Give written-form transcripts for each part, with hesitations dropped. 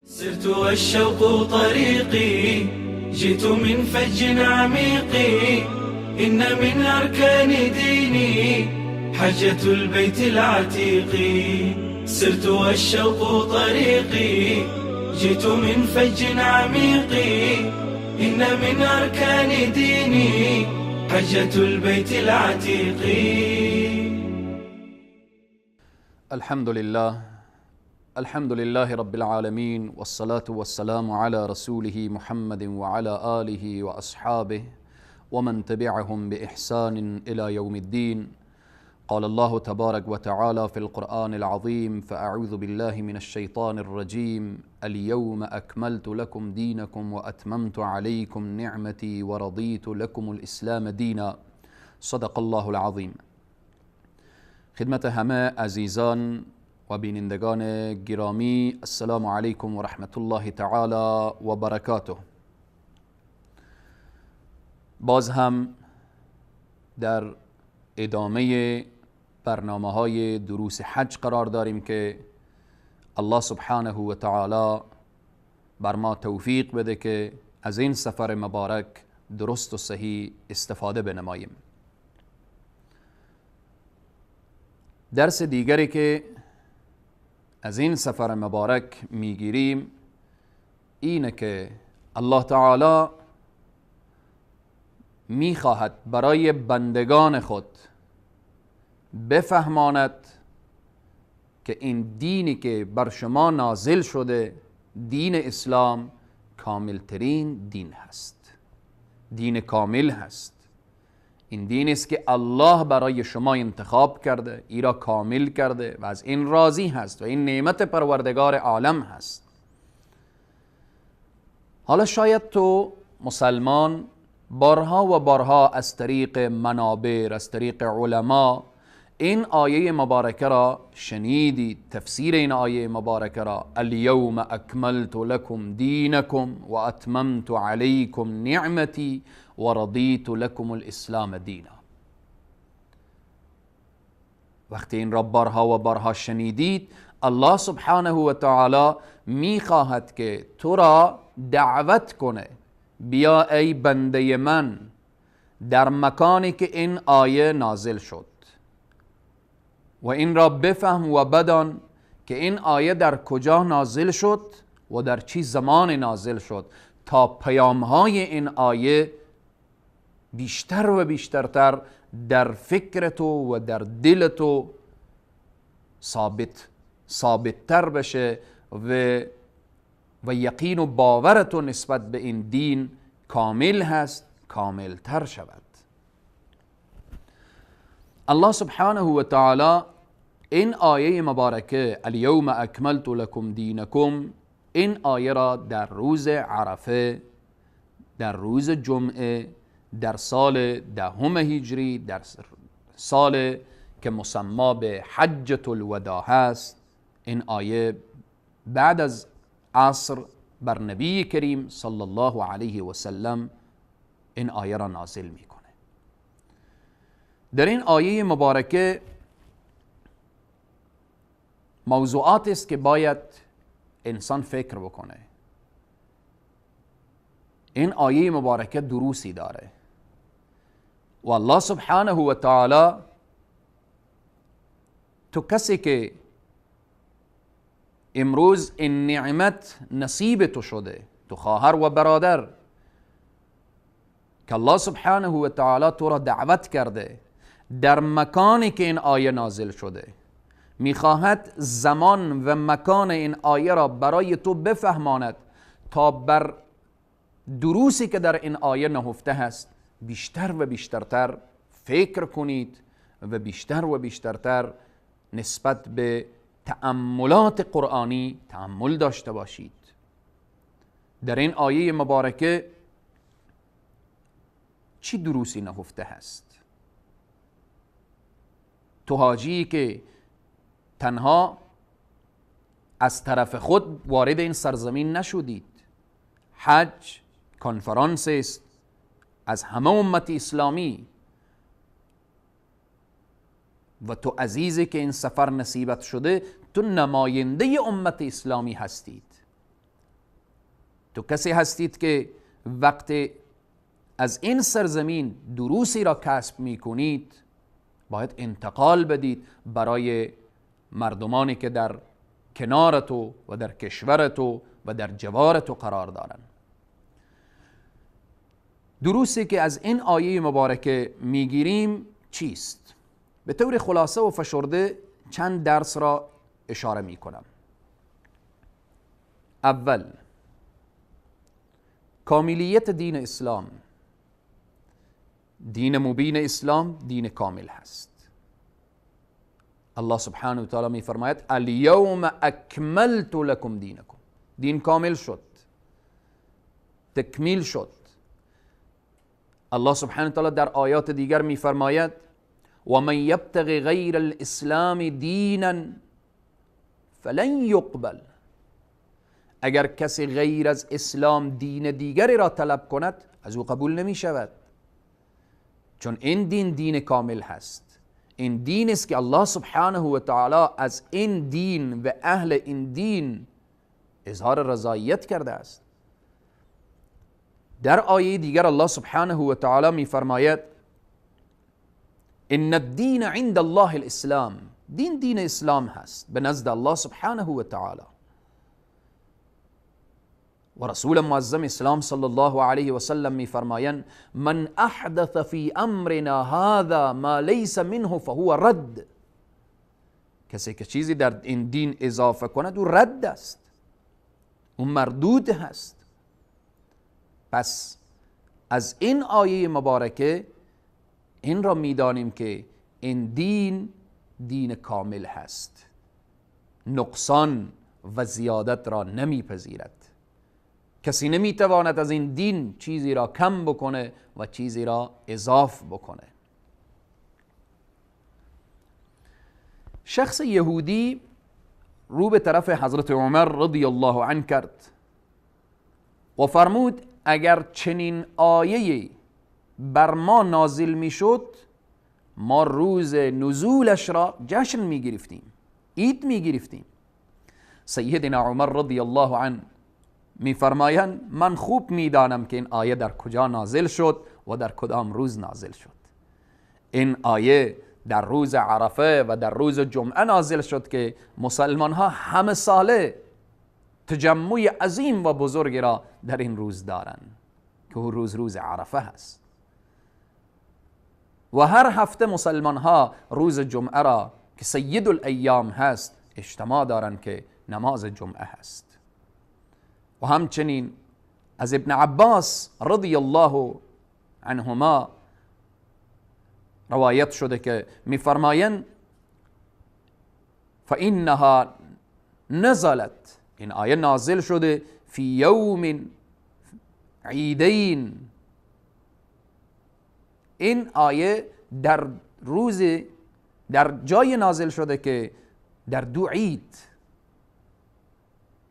سرت والشوق طريقي، جئت من فج عميق، إن من أركان ديني حجة البيت العتيق. سرت والشوق طريقي، جئت من فج عميق، إن من أركان ديني حجة البيت العتيق. الحمد لله رب العالمين، والصلاة والسلام على رسوله محمد وعلى آله وأصحابه ومن تبعهم بإحسان إلى يوم الدين. قال الله تبارك وتعالى في القرآن العظيم: فأعوذ بالله من الشيطان الرجيم. اليوم أكملت لكم دينكم وأتممت عليكم نعمتي ورضيت لكم الإسلام دينا. صدق الله العظيم. خدمت همه عزیزان و بینندگان گرامی، السلام علیکم و رحمت الله تعالی و برکاته. باز هم در ادامه برنامه های دروس حج قرار داریم که الله سبحانه و تعالی بر ما توفیق بده که از این سفر مبارک درست و صحیح استفاده بنماییم. درس دیگری که از این سفر مبارک میگیریم اینه که الله تعالی میخواهد برای بندگان خود بفهماند که این دینی که بر شما نازل شده، دین اسلام، کاملترین دین هست، دین کامل هست. این دین است که الله برای شما انتخاب کرده، ای را کامل کرده و از این راضی هست و این نعمت پروردگار عالم هست. حالا شاید تو مسلمان بارها و بارها از طریق منابر، از طریق علما این آیه مبارکه را شنیدید، تفسیر این آیه مبارکه را: الیوم اکملت لکم دینکم و اتممت علیکم نعمتی و رضیت لکم الاسلام دینا. وقتی این را بارها و بارها شنیدید، الله سبحانه و تعالی میخواهد که تو را دعوت کنه: بیا ای بنده من در مکانی که این آیه نازل شد و این را بفهم و بدان که این آیه در کجا نازل شد و در چی زمان نازل شد، تا پیامهای این آیه بیشتر و بیشترتر در فکر تو و در دل تو ثابتتر بشه و یقین و باور تو نسبت به این دین کامل هست، کاملتر شود. الله سبحانه و تعالی این آیه مبارکه الیوم اکملت لکم دینکم، این آیه را در روز عرفه، در روز جمعه، در سال 10 هجری، در سال که مسما به حجة الوداع هست، این آیه بعد از عصر بر نبی کریم صلی الله علیه و سلم این آیه را نازل میکنه. در این آیه مبارکه موضوعات است که باید انسان فکر بکنه. این آیه مبارکه دروسی داره و الله سبحانه و تعالی تو کسی که امروز این نعمت نصیب تو شده، تو خواهر و برادر، که الله سبحانه و تعالی تو را دعوت کرده در مکانی که این آیه نازل شده، میخواهد زمان و مکان این آیه را برای تو بفهماند تا بر دروسی که در این آیه نهفته هست بیشتر و بیشترتر فکر کنید و بیشتر و بیشترتر نسبت به تأملات قرآنی تأمل داشته باشید. در این آیه مبارکه چی دروسی نهفته هست؟ تو حاجی که تنها از طرف خود وارد این سرزمین نشدید، حج کنفرانس است از همه امت اسلامی و تو عزیزی که این سفر نصیبت شده، تو نماینده امت اسلامی هستید. تو کسی هستید که وقتی از این سرزمین دروسی را کسب می کنید باید انتقال بدید برای مردمانی که در کنار تو و در کشور تو و در جوار تو قرار دارند. دروسی که از این آیه مبارکه میگیریم چیست؟ به طور خلاصه و فشرده چند درس را اشاره می کنم. اول، کاملیت دین اسلام. دین مبین اسلام دین کامل هست. الله سبحانه و تعالی می فرماید الیوم اکملت لکم دینکم. دین کامل شد، تکمیل شد. الله سبحانه و تعالی در آیات دیگر می فرماید و من یبتغی غیر الاسلام دینا فلن یقبل. اگر کسی غیر از اسلام دین دیگری را طلب کند از او قبول نمی شود، چون این دین دین کامل هست. این دین است که الله سبحانه و تعالی از این دین و اهل این دین اظهار رضایت کرده است. در آیه دیگر الله سبحانه و تعالی می فرماید ان الدین عند الله الاسلام. دین اسلام هست به نزد الله سبحانه و تعالی. و رسول معظم اسلام صلی الله علیه و سلم می فرمایند من احدث فی امرنا هذا ما لیس منه فهو رد. کسی که چیزی در این دین اضافه کند او رد است، او مردود هست. پس از این آیه مبارکه این را میدانیم که این دین دین کامل هست، نقصان و زیادت را نمیپذیرد. کسی نمیتواند از این دین چیزی را کم بکنه و چیزی را اضاف بکنه. شخص یهودی رو به طرف حضرت عمر رضی الله عنه کرد و فرمود اگر چنین آیه بر ما نازل می شد ما روز نزولش را جشن می گرفتیم، عید می گرفتیم. سیدنا عمر رضی الله عنه می فرمایند من خوب می دانم که این آیه در کجا نازل شد و در کدام روز نازل شد. این آیه در روز عرفه و در روز جمعه نازل شد که مسلمان ها همه ساله تجمع عظیم و بزرگی را در این روز دارند که روز عرفه هست. و هر هفته مسلمان ها روز جمعه را که سید الایام هست اجتماع دارند که نماز جمعه هست. و همچنین از ابن عباس رضی الله عنهما روایت شده که میفرمایند فإنها نزلت، این آیه نازل شده فی یوم عیدین. این آیه در جای نازل شده که در دو عید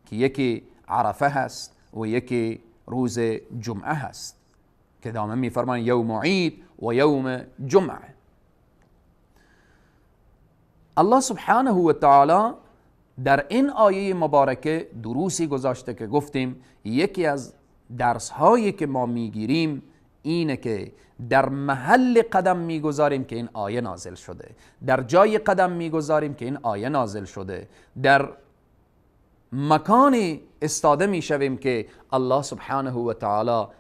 که یکی عرفه هست و یکی روز جمعه هست که دائما میفرمان یوم عید و یوم جمعه. الله سبحانه و تعالی در این آیه مبارکه دروسی گذاشته که گفتیم یکی از درس هایی که ما میگیریم اینه که در محل قدم میگذاریم که این آیه نازل شده، در جای قدم میگذاریم که این آیه نازل شده، در مکانی استاده میشویم که الله سبحانه و تعالی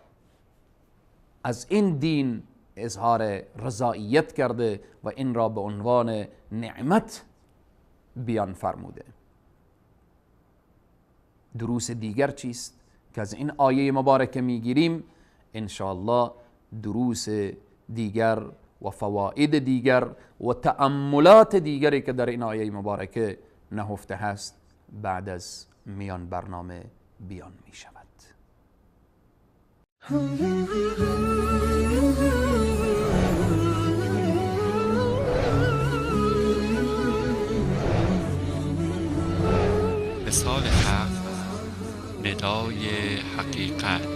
از این دین اظهار رضایت کرده و این را به عنوان نعمت بیان فرموده. دروس دیگر چیست که از این آیه مبارکه میگیریم؟ انشاءالله دروس دیگر و فواید دیگر و تأملات دیگری که در این آیه مبارکه نهفته هست بعد از میان برنامه بیان می شود. مثال حق، ندای حقیقت.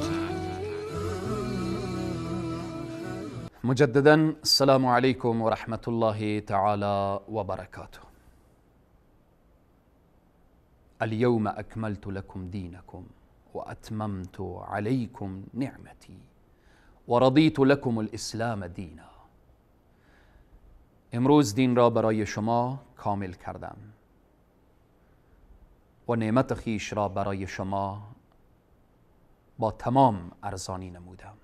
مجددا السلام علیکم و رحمت الله تعالی و برکاته. اليوم اکملت لكم دینکم واتممت عليكم نعمتي ورضيت لكم الاسلام دینا. امروز دین را برای شما کامل کردم و نعمت خیش را برای شما با تمام ارزانی نمودم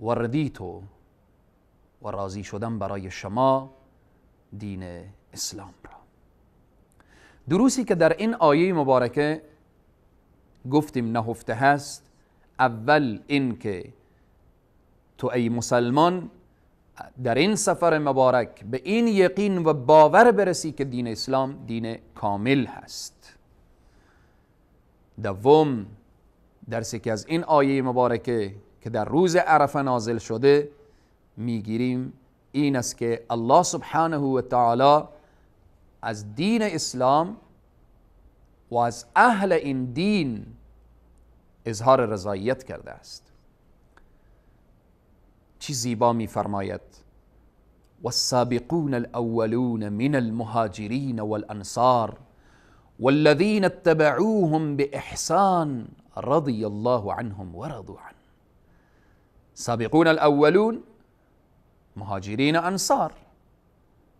و رضیت و راضی شدم برای شما دین اسلام را. دروسی که در این آیه مبارکه گفتیم نهفته هست، اول این که تو ای مسلمان در این سفر مبارک به این یقین و باور برسی که دین اسلام دین کامل هست. دوم درسی که از این آیه مبارکه که در روز عرفه نازل شده میگیریم این است که الله سبحانه و تعالی از دین اسلام و از اهل این دین اظهار رضایت کرده است. چی زیبا می فرماید والسابقون الاولون من المهاجرین والانصار والذین اتبعوهم باحسان رضی الله عنهم ورضوا عنه. سابقون الاولون مهاجرین انصار،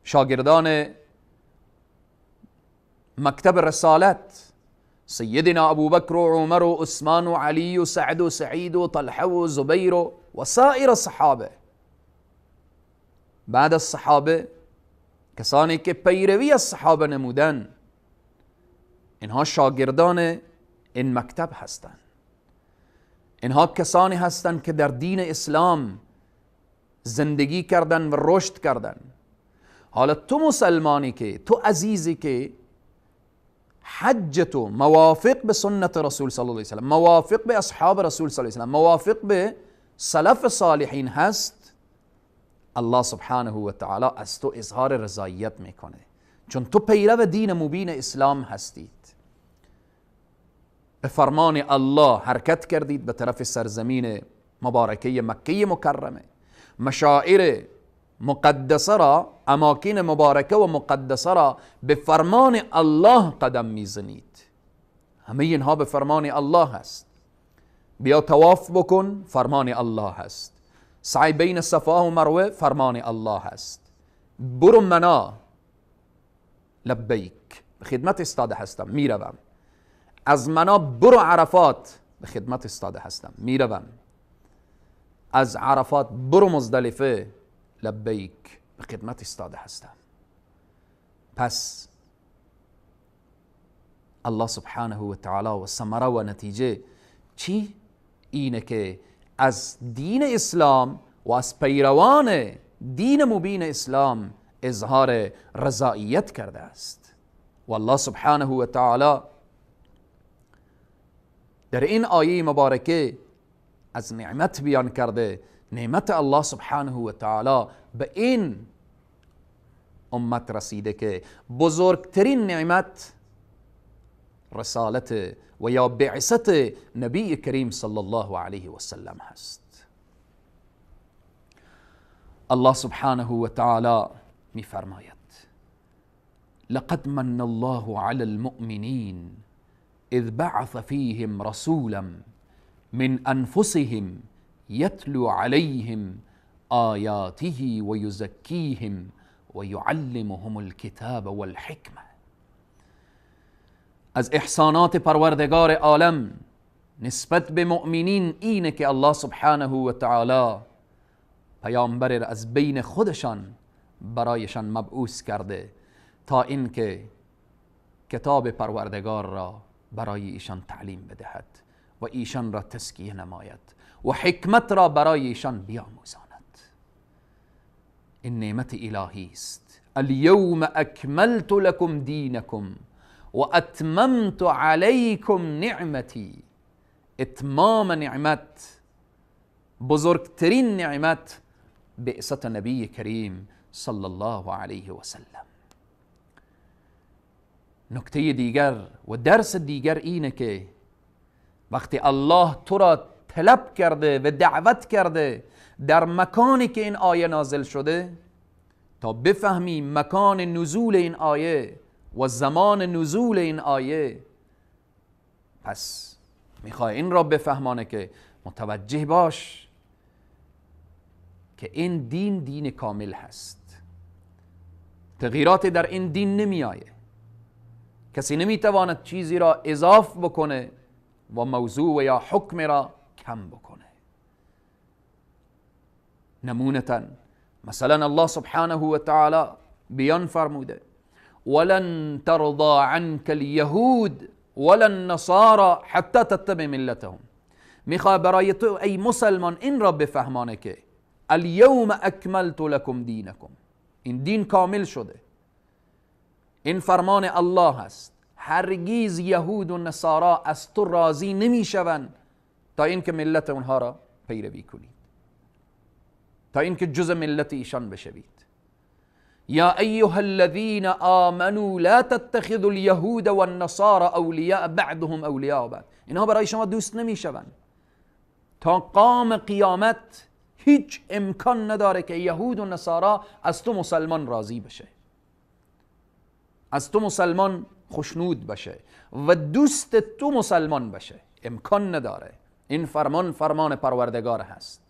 شاگردان مکتب رسالت سیدنا ابوبکر و عمر و عثمان و علی و سعد و سعید و طلحه و زبیر و سایر الصحابه. بعد از صحابه کسانی که پیروی از صحابه نمودن، اینها شاگردان این مکتب هستند. اینها کسانی هستند که در دین اسلام زندگی کردن و رشد کردن. حالا تو مسلمانی که تو عزیزی که حج تو موافق به سنت رسول صلی الله علیه وسلم، موافق به اصحاب رسول صلی الله علیه وسلم، موافق به سلف صالحین هست، الله سبحانه و تعالی از تو اظهار رضایت میکنه، چون تو پیرو دین مبین اسلام هستید. به فرمان الله حرکت کردید به طرف سرزمین مبارکه مکه مکرمه. مشاعر مقدسه را، اماکن مبارکه و مقدسه را به فرمان الله قدم میزنید. همه اینها به فرمان الله هست. بیا طواف بکن، فرمان الله هست. سعی بین صفا و مروه، فرمان الله هست. برو منا، لبیک، به خدمت استاده هستم، میروم. از منا برو عرفات، به خدمت استاده هستم، میروم. از عرفات برو مزدلفه، لبیک، به خدمت استاده هستم. پس الله سبحانه و تعالی و ثمره و نتیجه چی؟ اینه که از دین اسلام و از پیروان دین مبین اسلام اظهار رضایت کرده است. و الله سبحانه و تعالی در این آیه مبارکه از نعمت بیان کرده. نعمت الله سبحانه و تعالی به این امت رسیده که بزرگترین نعمت رسالت و یا بعثت نبی کریم صلی الله علیه و سلم هست. الله سبحانه و تعالی می فرماید لقد من الله علی المؤمنین اذ بعث فیهم رسولا من انفسهم يتلو عليهم آياته ويزكيهم ويعلمهم الكتاب والحكمة. از احسانات پروردگار عالم نسبت به مؤمنین اینه که الله سبحانه و تعالی پیامبر از بین خودشان برایشان مبعوث کرده تا اینکه کتاب پروردگار را برای ایشان تعلیم بدهد و ایشان را تزکیه نماید و حکمت را برای ایشان بیاموزاند. این نعمت الهی است. الیوم اکملت لکم دینکم و اتممت علیکم نعمتی. اتمام نعمت، بزرگترین نعمت، بعثت نبی کریم صلی الله علیه و سلم. نکته دیگر و درس دیگر اینه که وقتی الله تو را طلب کرده و دعوت کرده در مکانی که این آیه نازل شده تا بفهمی مکان نزول این آیه و زمان نزول این آیه، پس میخوای این را بفهمانه که متوجه باش که این دین دین کامل هست، تغییرات در این دین نمی آیه، کسی نمیتواند چیزی را اضاف بکنه و موضوع و یا حکم را کم بکنه. نمونتا مثلا الله سبحانه و تعالی بیان فرموده ولن ترضى عنك اليهود ولا النصارى حتى تتبع ملتهم. میخواد برای تو ای مسلمان این را بفهمانه که اليوم اکملت لكم دینکم، این دین کامل شده، این فرمان الله هست. هرگیز یهود و نصارا از تو راضی نمیشوند تا اینکه ملت اونها را پیروی کنید، تا اینکه جز ملت ایشان بشوید. یا ایها الذین آمنوا لا تتخذوا اليهود والنصارى اولیاء بعضهم اولیاء بعض. اینها برای شما دوست نمیشوند. تا قام قیامت هیچ امکان نداره که یهود و نصارا از تو مسلمان راضی بشه، از تو مسلمان خوشنود بشه و دوست تو مسلمان بشه، امکان نداره. این فرمان پروردگار هست.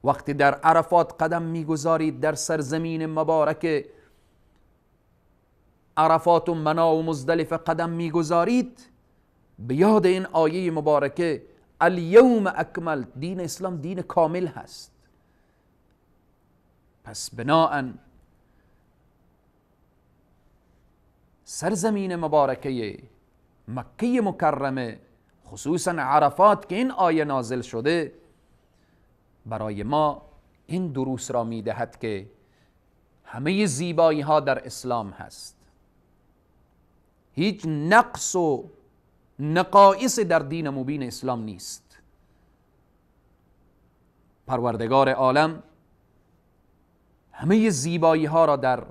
وقتی در عرفات قدم میگذارید، در سرزمین مبارک عرفات و منا و مزدلفه قدم میگذارید، به یاد این آیه مبارکه الیوم اکملت، دین اسلام دین کامل هست. پس بناءً سرزمین مبارکه مکه مکرمه، خصوصا عرفات که این آیه نازل شده، برای ما این دروس را میدهد که همه زیبایی ها در اسلام هست، هیچ نقص و نقایص در دین مبین اسلام نیست. پروردگار عالم همه زیبایی ها را در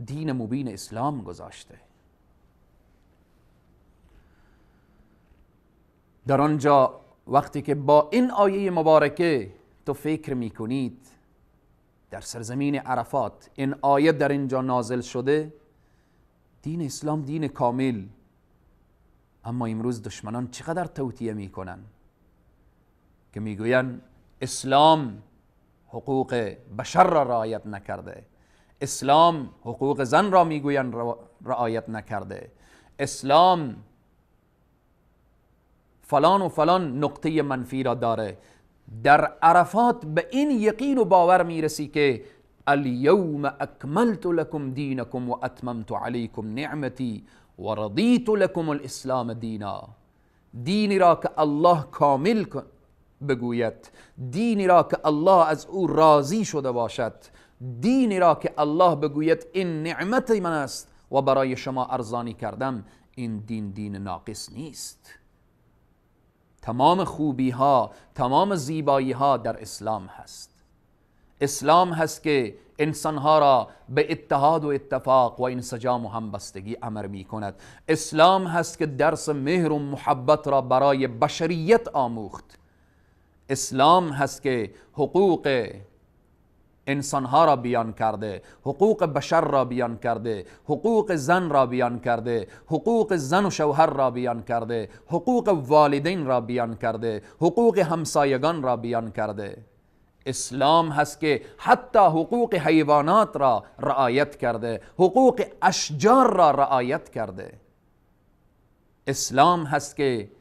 دین مبین اسلام گذاشته. در آنجا وقتی که با این آیه مبارکه تو فکر میکنید در سرزمین عرفات این آیه در اینجا نازل شده، دین اسلام دین کامل، اما امروز دشمنان چقدر توطئه میکنن که میگوین اسلام حقوق بشر را رعایت نکرده، اسلام حقوق زن را میگوین رعایت نکرده، اسلام فلان و فلان نقطه منفی را داره. در عرفات به این یقین و باور میرسی که الیوم اکملت لکم دینکم و اتممت علیکم نعمتی و رضیت لکم الاسلام دینا. دینی را که الله کامل بگوید، دینی را که الله از او راضی شده باشد، دینی را که الله بگوید این نعمت من است و برای شما ارزانی کردم، این دین دین ناقص نیست. تمام خوبی ها، تمام زیبایی ها در اسلام هست. اسلام هست که انسان ها را به اتحاد و اتفاق و انسجام و همبستگی امر می کند. اسلام هست که درس مهر و محبت را برای بشریت آموخت. اسلام هست که حقوق انسان ها را بیان کرده، حقوق بشر را بیان کرده، حقوق زن را بیان کرده، حقوق زن و شوهر را بیان کرده، حقوق والدین را بیان کرده، حقوق همسایگان را بیان کرده. اسلام هست که حتی حقوق حیوانات را رعایت کرده، حقوق اشجار را رعایت کرده. اسلام هست که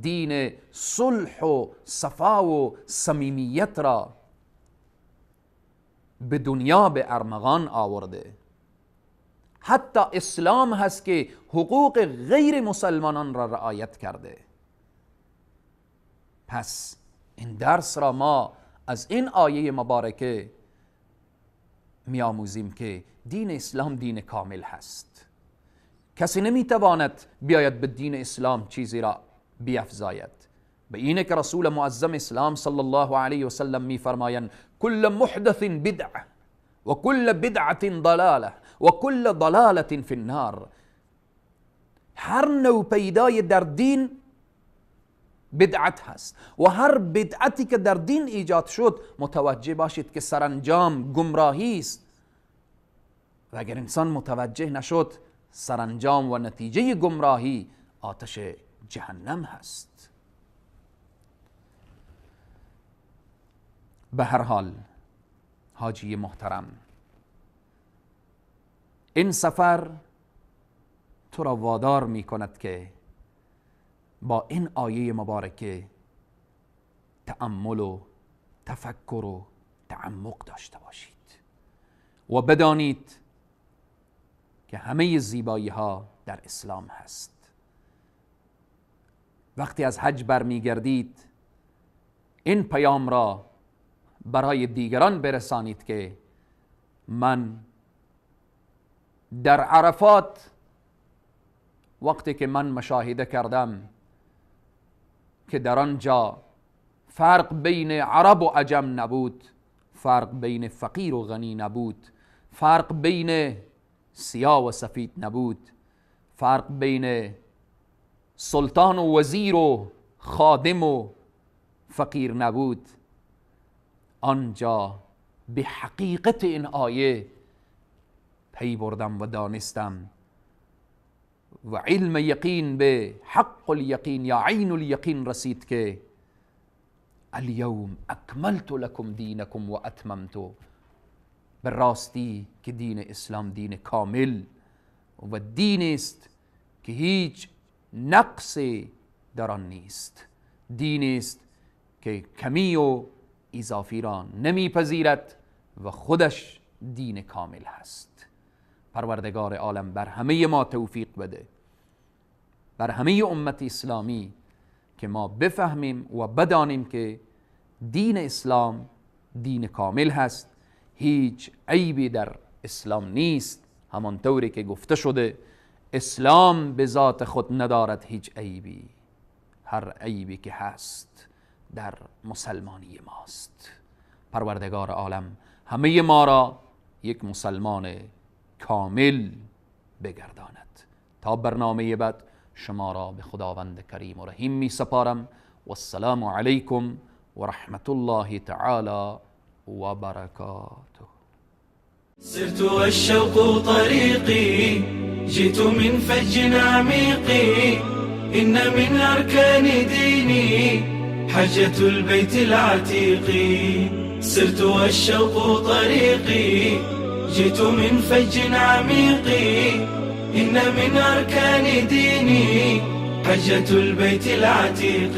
دین صلح و صفا و صمیمیت را به دنیا به ارمغان آورده. حتی اسلام هست که حقوق غیر مسلمانان را رعایت کرده. پس این درس را ما از این آیه مبارکه می آموزیم که دین اسلام دین کامل هست. کسی نمیتواند بیاید به دین اسلام چیزی را بیفزاید. به اینه که رسول معظم اسلام صلی الله علیه و سلم می فرمایند کل محدث بدعه و کل بدعه ضلاله و کل ضلاله فی النار. هر نوع پیدای در دین بدعت هست و هر بدعتی که در دین ایجاد شد متوجه باشید که سرانجام گمراهی است و اگر انسان متوجه نشد سرانجام و نتیجه گمراهی آتش جهنم هست. به هر حال حاجی محترم، این سفر تو را وادار می کند که با این آیه مبارکه تأمل و تفکر و تعمق داشته باشید و بدانید که همه زیبایی ها در اسلام هست. وقتی از حج برمیگردید این پیام را برای دیگران برسانید که من در عرفات وقتی که من مشاهده کردم که در آنجا فرق بین عرب و عجم نبود، فرق بین فقیر و غنی نبود، فرق بین سیاه و سفید نبود، فرق بین سلطان و وزیر و خادم و فقیر نبود، آنجا به حقیقت این آیه پی بردم و دانستم و علم یقین به حق الیقین یا عین الیقین رسید که الیوم اکملت لکم دینکم و اتممت، به راستی که دین اسلام دین کامل و دین است که هیچ نقصی در آن نیست، دین است که کمی و اضافی را نمیپذیرد و خودش دین کامل هست. پروردگار عالم بر همه ما توفیق بده، بر همه امت اسلامی، که ما بفهمیم و بدانیم که دین اسلام دین کامل هست، هیچ عیبی در اسلام نیست. همانطوری که گفته شده اسلام به ذات خود ندارد هیچ عیبی، هر عیبی که هست در مسلمانی ماست. پروردگار عالم همه ما را یک مسلمان کامل بگرداند. تا برنامه بعد شما را به خداوند کریم و رحیم می سپارم. و السلام علیکم و رحمت الله تعالی و برکاته. سرت والشوق طريقي، جئت من فج عميق، إن من أركان ديني حجة البيت العتيق. سرت والشوق طريقي، جئت من فج عميق، إن من أركان ديني حجة البيت العتيق.